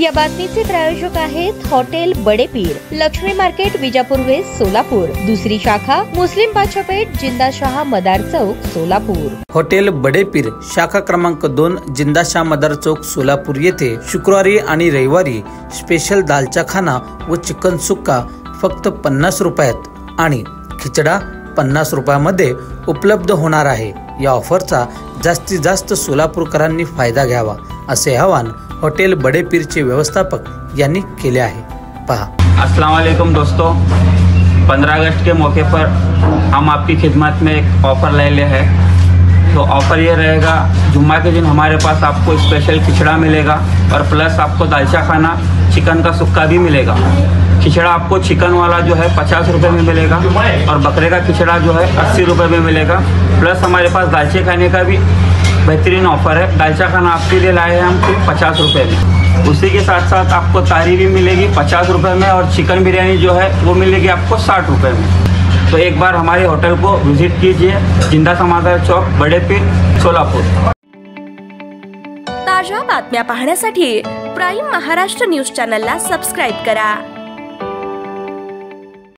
या बातमीचे प्रायोजक आहेत hotel Badepeer, Laxmi market, Vijapur west, Solapur. दुसरी शाखा मुस्लिम बादशाहपेठ, जिंदाशाह मदार चौक, सोलापूर। हॉटेल बडेपीर शाखा क्रमांक 2, जिंदाशाह मदार चौक, सोलापूर येथे शुक्रवारी आणि रविवारी स्पेशल दालचा खाना व चिकन सुक्का फक्त 50 रुपयात आणि खिचडा 50 रुपयामध्ये उपलब्ध होणार आहे। या ऑफरचा जास्तीत जास्त सोलापूरकरांनी फायदा घ्यावा असे आवाहन होटल बडेपीरचे व्यवस्थापक यांनी केले आहे। पहा। अस्सलाम वालेकुम दोस्तों, 15 अगस्त के मौके पर हम आपकी खिदमत में एक ऑफ़र ले लिए हैं। तो ऑफ़र ये रहेगा, जुम्मा के दिन हमारे पास आपको स्पेशल खिचड़ा मिलेगा और प्लस आपको दालचा खाना चिकन का सुक्का भी मिलेगा। खिचड़ा आपको चिकन वाला जो है 50 रुपये में मिलेगा और बकरे का खिचड़ा जो है 80 रुपये में मिलेगा। प्लस हमारे पास दालचे खाने का भी बेहतरीन ऑफ़र है। दालचा खाना आपके लिए लाए हैं हम सिर्फ 50 रुपये में। उसी के साथ साथ आपको तारी भी मिलेगी 50 रुपये में और चिकन बिरयानी जो है वो मिलेगी आपको 60 रुपये में। तो एक बार हमारे होटल को विजिट कीजिए, जिंदाशाह मदार चौक, बडेपीर, सोलापूर। ताज्या बातम्या पाहण्यासाठी प्राईम महाराष्ट्र न्यूज चॅनलला सबस्क्राइब करा।